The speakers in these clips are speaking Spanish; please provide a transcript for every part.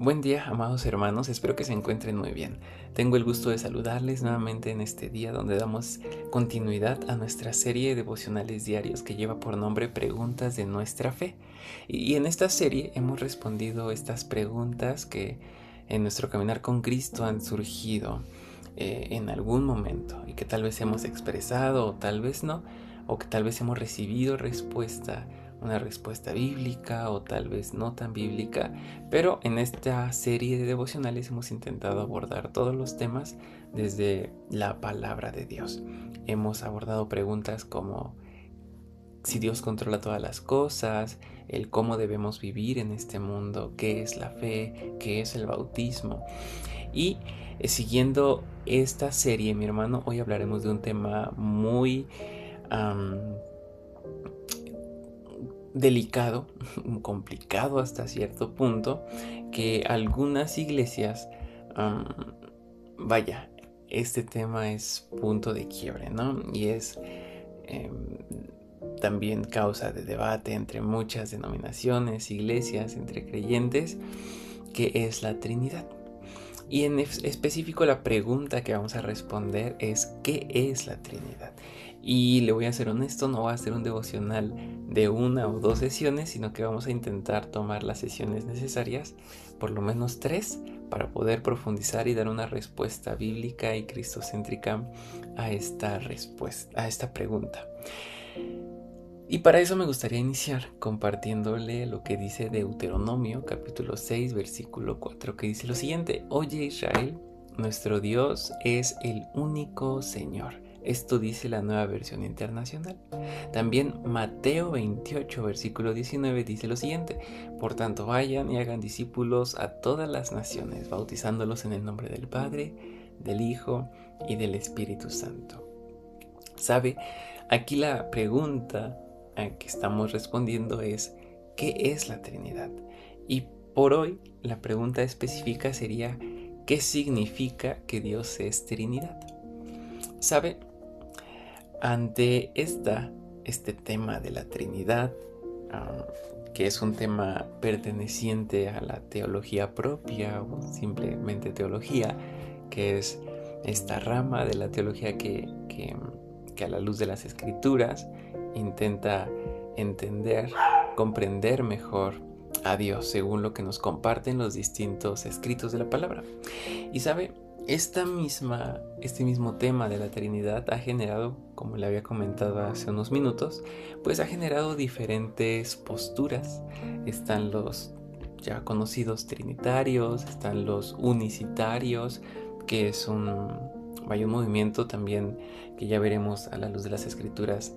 Buen día, amados hermanos, espero que se encuentren muy bien. Tengo el gusto de saludarles nuevamente en este día donde damos continuidad a nuestra serie de devocionales diarios que lleva por nombre Preguntas de nuestra fe. Y en esta serie hemos respondido estas preguntas que en nuestro caminar con Cristo han surgido en algún momento y que tal vez hemos expresado o tal vez no, o que tal vez hemos recibido una respuesta bíblica o tal vez no tan bíblica, pero en esta serie de devocionales hemos intentado abordar todos los temas desde la palabra de Dios. Hemos abordado preguntas como si Dios controla todas las cosas, el cómo debemos vivir en este mundo, qué es la fe, qué es el bautismo. Y siguiendo esta serie, mi hermano, hoy hablaremos de un tema muy delicado, complicado hasta cierto punto, que algunas iglesias, este tema es punto de quiebre, ¿no? Y es también causa de debate entre muchas denominaciones, iglesias, entre creyentes, que es la Trinidad. Y en específico la pregunta que vamos a responder es ¿qué es la Trinidad? Y le voy a ser honesto, no va a ser un devocional de 1 o 2 sesiones, sino que vamos a intentar tomar las sesiones necesarias, por lo menos 3, para poder profundizar y dar una respuesta bíblica y cristocéntrica a esta pregunta. Y para eso me gustaría iniciar compartiéndole lo que dice Deuteronomio capítulo 6 versículo 4, que dice lo siguiente: Oye Israel, nuestro Dios es el único Señor. Esto dice la Nueva Versión Internacional. También Mateo 28 versículo 19 dice lo siguiente: Por tanto vayan y hagan discípulos a todas las naciones, bautizándolos en el nombre del Padre, del Hijo y del Espíritu Santo. ¿Sabe? Aquí la pregunta que estamos respondiendo es ¿qué es la Trinidad? Y por hoy la pregunta específica sería ¿qué significa que Dios es Trinidad? ¿Sabe? Ante este tema de la Trinidad, que es un tema perteneciente a la teología propia o simplemente teología, que es esta rama de la teología que a la luz de las Escrituras intenta entender, comprender mejor a Dios según lo que nos comparten los distintos escritos de la palabra. Y sabe, este mismo tema de la Trinidad ha generado, como le había comentado hace unos minutos, pues ha generado diferentes posturas. Están los ya conocidos trinitarios, están los unicitarios, que es un movimiento también que ya veremos a la luz de las Escrituras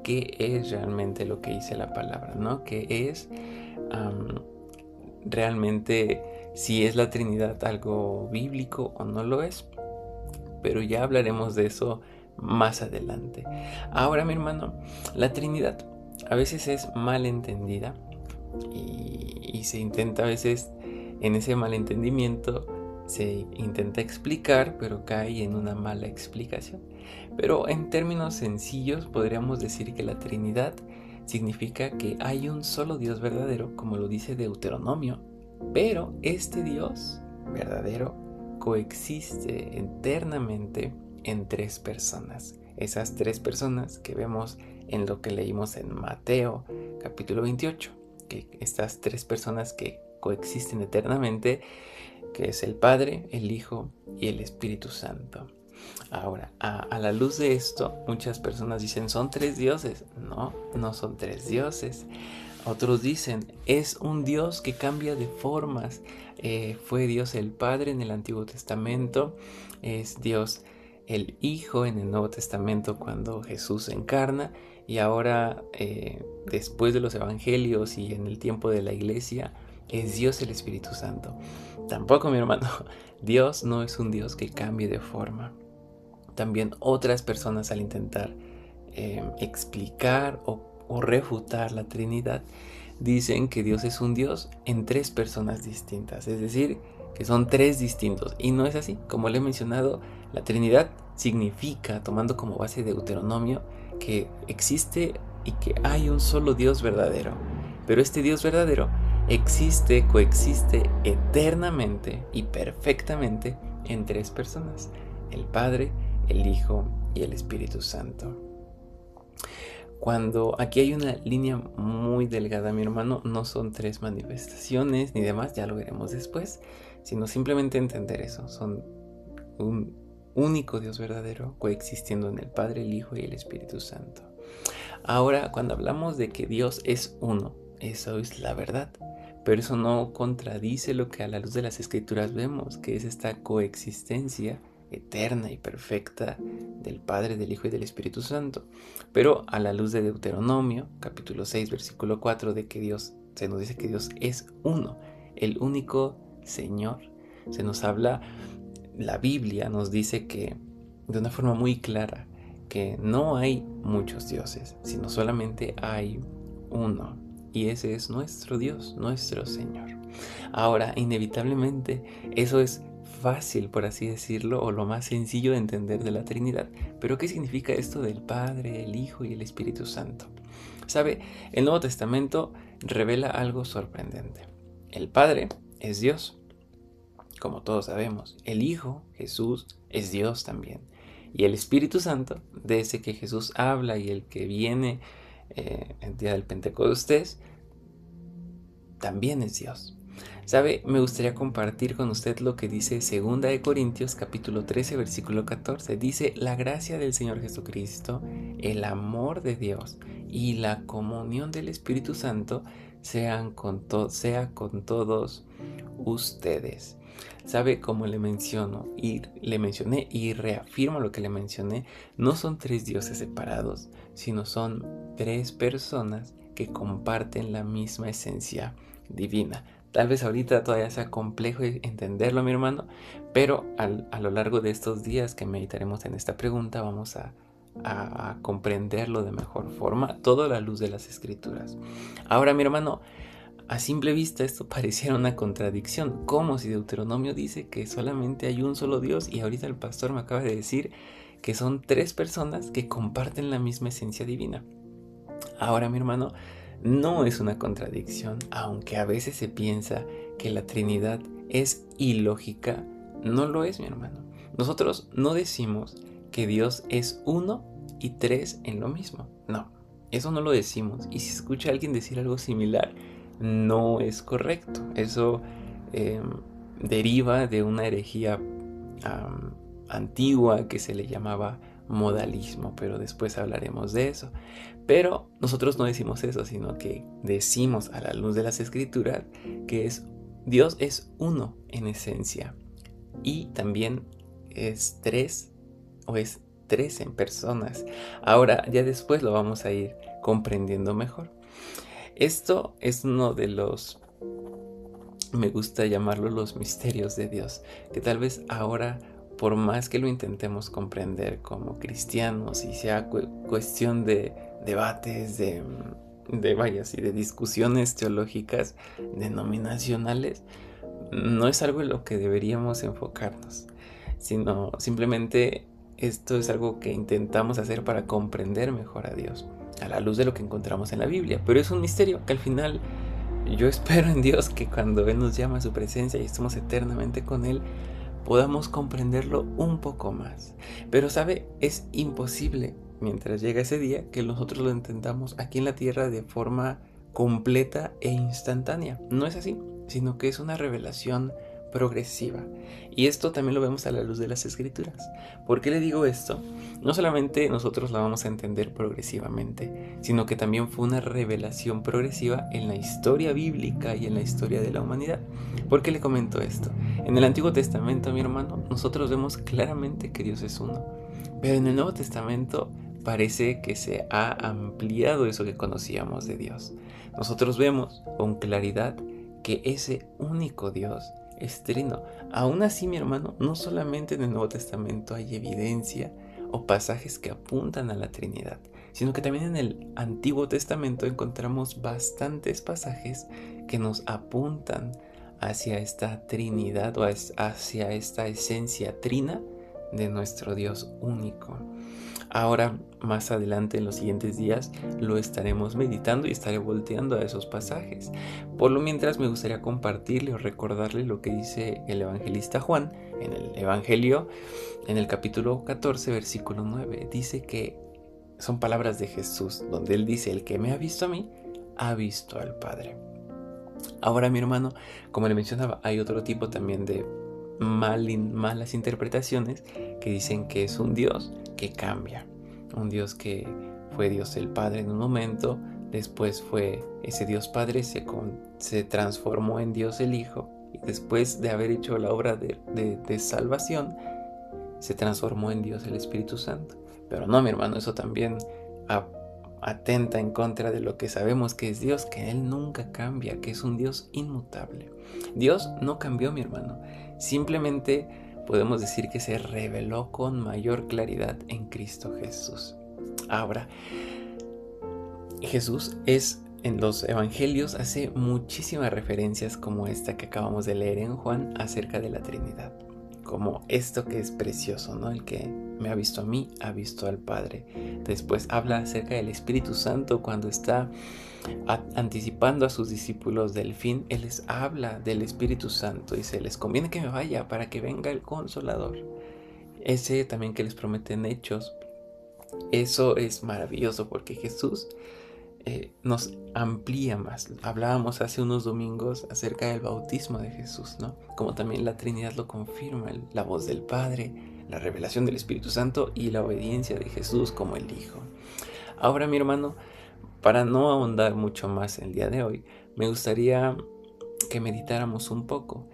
qué es realmente lo que dice la palabra, ¿no? ¿Qué es realmente, si es la Trinidad algo bíblico o no lo es? Pero ya hablaremos de eso más adelante. Ahora, mi hermano, la Trinidad a veces es mal entendida y se intenta a veces en ese malentendimiento se intenta explicar, pero cae en una mala explicación. Pero en términos sencillos podríamos decir que la Trinidad significa que hay un solo Dios verdadero, como lo dice Deuteronomio, pero este Dios verdadero coexiste eternamente en 3 personas. Esas 3 personas que vemos en lo que leímos en Mateo capítulo 28, que estas 3 personas que coexisten eternamente, que es el Padre, el Hijo y el Espíritu Santo. Ahora, a la luz de esto, muchas personas dicen, ¿son 3 dioses? No, no son 3 dioses. Otros dicen, es un Dios que cambia de formas. Fue Dios el Padre en el Antiguo Testamento, es Dios el Hijo en el Nuevo Testamento cuando Jesús se encarna, y ahora, después de los Evangelios y en el tiempo de la Iglesia, es Dios el Espíritu Santo. Tampoco, mi hermano, Dios no es un Dios que cambie de forma. También otras personas, al intentar explicar o refutar la Trinidad, dicen que Dios es un Dios en 3 personas distintas, es decir, que son 3 distintos, y no es así. Como le he mencionado, la Trinidad significa, tomando como base Deuteronomio, que existe y que hay un solo Dios verdadero, pero este Dios verdadero existe, coexiste eternamente y perfectamente en tres personas: el Padre, el Hijo y el Espíritu Santo. Cuando aquí hay una línea muy delgada, mi hermano, no son tres manifestaciones ni demás, ya lo veremos después, sino simplemente entender eso. Son un único Dios verdadero coexistiendo en el Padre, el Hijo y el Espíritu Santo. Ahora, cuando hablamos de que Dios es uno, eso es la verdad, pero eso no contradice lo que a la luz de las Escrituras vemos, que es esta coexistencia eterna y perfecta del Padre, del Hijo y del Espíritu Santo. Pero a la luz de Deuteronomio, capítulo 6, versículo 4, de que Dios, se nos dice que Dios es uno, el único Señor. Se nos habla, la Biblia nos dice que de una forma muy clara, que no hay muchos dioses, sino solamente hay uno. Y ese es nuestro Dios, nuestro Señor. Ahora, inevitablemente, eso es fácil, por así decirlo, o lo más sencillo de entender de la Trinidad. Pero ¿qué significa esto del Padre, el Hijo y el Espíritu Santo? ¿Sabe? El Nuevo Testamento revela algo sorprendente. El Padre es Dios, como todos sabemos. El Hijo, Jesús, es Dios también. Y el Espíritu Santo, de ese que Jesús habla y el que viene el día del Pentecostés, también es Dios. ¿Sabe? Me gustaría compartir con usted lo que dice 2 de Corintios capítulo 13 versículo 14. Dice: la gracia del Señor Jesucristo, el amor de Dios y la comunión del Espíritu Santo sea con todos ustedes. ¿Sabe? Como le mencioné y reafirmo lo que le mencioné, no son tres dioses separados, sino son tres personas que comparten la misma esencia divina. Tal vez ahorita todavía sea complejo entenderlo, mi hermano, pero a lo largo de estos días que meditaremos en esta pregunta vamos a comprenderlo de mejor forma, todo a la luz de las Escrituras. Ahora, mi hermano, a simple vista esto pareciera una contradicción, como si Deuteronomio dice que solamente hay un solo Dios y ahorita el pastor me acaba de decir que son tres personas que comparten la misma esencia divina. Ahora, mi hermano, no es una contradicción, aunque a veces se piensa que la Trinidad es ilógica, no lo es, mi hermano. Nosotros no decimos que Dios es uno y tres en lo mismo, no, eso no lo decimos. Y si escucha a alguien decir algo similar, no es correcto. Eso deriva de una herejía antigua que se le llamaba modalismo, pero después hablaremos de eso. Pero nosotros no decimos eso, sino que decimos a la luz de las Escrituras que Dios es uno en esencia y también es tres en personas. Ahora, ya después lo vamos a ir comprendiendo mejor. Esto es uno de me gusta llamarlo los misterios de Dios, que tal vez ahora, por más que lo intentemos comprender como cristianos y sea cuestión de debates, de discusiones teológicas denominacionales, no es algo en lo que deberíamos enfocarnos, sino simplemente esto es algo que intentamos hacer para comprender mejor a Dios, a la luz de lo que encontramos en la Biblia. Pero es un misterio que al final yo espero en Dios que cuando Él nos llama a su presencia y estemos eternamente con Él, podamos comprenderlo un poco más. Pero sabe, es imposible mientras llega ese día que nosotros lo entendamos aquí en la tierra de forma completa e instantánea. No es así, sino que es una revelación progresiva. Y esto también lo vemos a la luz de las Escrituras. ¿Por qué le digo esto? No solamente nosotros la vamos a entender progresivamente, sino que también fue una revelación progresiva en la historia bíblica y en la historia de la humanidad. ¿Por qué le comento esto? En el Antiguo Testamento, mi hermano, nosotros vemos claramente que Dios es uno. Pero en el Nuevo Testamento parece que se ha ampliado eso que conocíamos de Dios. Nosotros vemos con claridad que ese único Dios es trino. Aún así, mi hermano, no solamente en el Nuevo Testamento hay evidencia o pasajes que apuntan a la Trinidad, sino que también en el Antiguo Testamento encontramos bastantes pasajes que nos apuntan hacia esta Trinidad o hacia esta esencia trina de nuestro Dios único. Ahora, más adelante en los siguientes días, lo estaremos meditando y estaré volteando a esos pasajes. Por lo mientras me gustaría compartirle o recordarle lo que dice el evangelista Juan en el Evangelio, en el capítulo 14, versículo 9. Dice que son palabras de Jesús, donde él dice: el que me ha visto a mí, ha visto al Padre. Ahora, mi hermano, como le mencionaba, hay otro tipo también de malas interpretaciones que dicen que es un Dios que cambia, un Dios que fue Dios el Padre en un momento, después fue ese Dios Padre, se transformó en Dios el Hijo, y después de haber hecho la obra de salvación, se transformó en Dios el Espíritu Santo. Pero no, mi hermano, eso también atenta en contra de lo que sabemos que es Dios, que Él nunca cambia, que es un Dios inmutable. Dios no cambió, mi hermano. Simplemente podemos decir que se reveló con mayor claridad en Cristo Jesús. Ahora, Jesús en los evangelios hace muchísimas referencias como esta que acabamos de leer en Juan acerca de la Trinidad. Como esto que es precioso, ¿no? El que me ha visto a mí, ha visto al Padre. Después habla acerca del Espíritu Santo cuando está anticipando a sus discípulos del fin. Él les habla del Espíritu Santo y dice: les conviene que me vaya para que venga el Consolador. Ese también que les promete en Hechos. Eso es maravilloso porque Jesús nos amplía más. Hablábamos hace unos domingos acerca del bautismo de Jesús, ¿no? Como también la Trinidad lo confirma, la voz del Padre, la revelación del Espíritu Santo y la obediencia de Jesús como el Hijo. Ahora, mi hermano, para no ahondar mucho más el día de hoy, me gustaría que meditáramos un poco.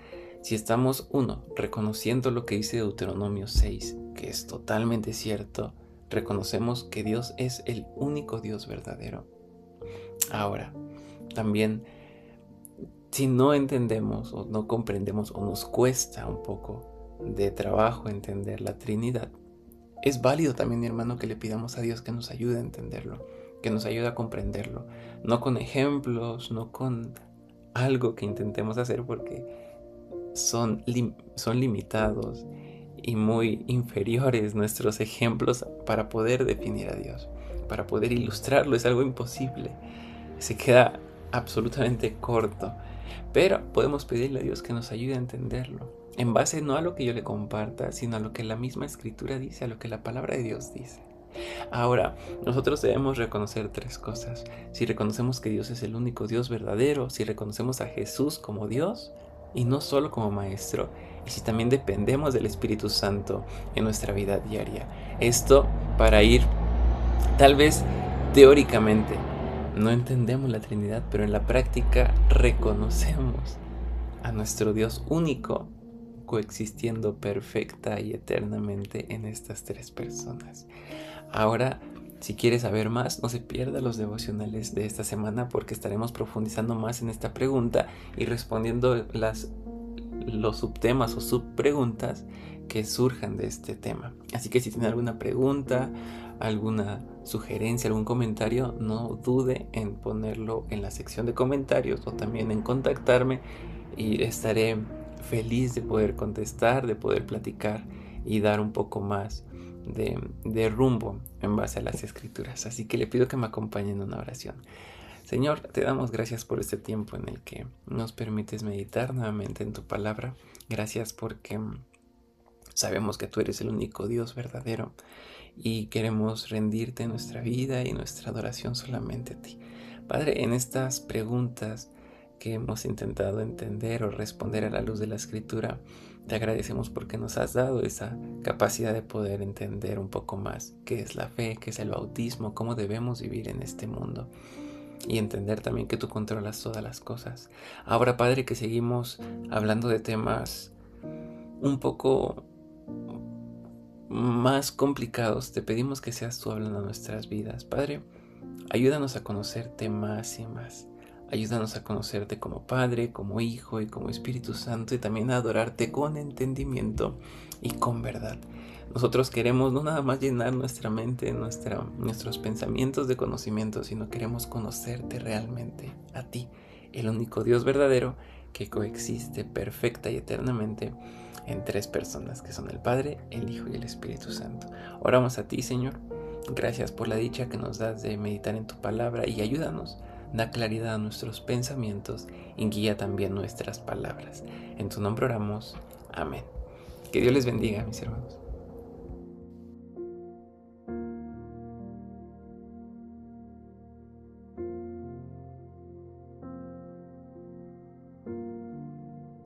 Si estamos, reconociendo lo que dice Deuteronomio 6, que es totalmente cierto, reconocemos que Dios es el único Dios verdadero. Ahora, también, si no entendemos o no comprendemos o nos cuesta un poco de trabajo entender la Trinidad, es válido también, mi hermano, que le pidamos a Dios que nos ayude a entenderlo, que nos ayude a comprenderlo, no con ejemplos, no con algo que intentemos hacer, porque son limitados y muy inferiores nuestros ejemplos para poder definir a Dios, para poder ilustrarlo. Es algo imposible, se queda absolutamente corto, pero podemos pedirle a Dios que nos ayude a entenderlo, en base no a lo que yo le comparta, sino a lo que la misma Escritura dice, a lo que la palabra de Dios dice. Ahora, nosotros debemos reconocer tres cosas. Si reconocemos que Dios es el único Dios verdadero, si reconocemos a Jesús como Dios y no solo como Maestro, y si también dependemos del Espíritu Santo en nuestra vida diaria. Esto para ir, tal vez teóricamente, no entendemos la Trinidad, pero en la práctica reconocemos a nuestro Dios único coexistiendo perfecta y eternamente en estas tres personas. Ahora, si quieres saber más, no se pierda los devocionales de esta semana, porque estaremos profundizando más en esta pregunta y respondiendo los subtemas o subpreguntas que surjan de este tema. Así que si tiene alguna pregunta, alguna sugerencia, algún comentario, no dude en ponerlo en la sección de comentarios o también en contactarme, y estaré feliz de poder contestar, de poder platicar y dar un poco más de rumbo en base a las Escrituras. Así que le pido que me acompañe en una oración. Señor, te damos gracias por este tiempo en el que nos permites meditar nuevamente en tu palabra. Gracias porque sabemos que tú eres el único Dios verdadero y queremos rendirte nuestra vida y nuestra adoración solamente a ti. Padre, en estas preguntas que hemos intentado entender o responder a la luz de la Escritura, te agradecemos porque nos has dado esa capacidad de poder entender un poco más qué es la fe, qué es el bautismo, cómo debemos vivir en este mundo, y entender también que tú controlas todas las cosas. Ahora, Padre, que seguimos hablando de temas un poco más complicados, te pedimos que seas tú hablando a nuestras vidas. Padre, ayúdanos a conocerte más y más. Ayúdanos a conocerte como Padre, como Hijo y como Espíritu Santo, y también a adorarte con entendimiento y con verdad. Nosotros queremos no nada más llenar nuestra mente, nuestros pensamientos de conocimiento, sino queremos conocerte realmente, a ti, el único Dios verdadero que coexiste perfecta y eternamente en tres personas, que son el Padre, el Hijo y el Espíritu Santo. Oramos a ti, Señor, Gracias por la dicha que nos das de meditar en tu palabra y ayúdanos, da claridad a nuestros pensamientos y guía también nuestras palabras. En tu nombre oramos. Amén. Que Dios les bendiga, mis hermanos.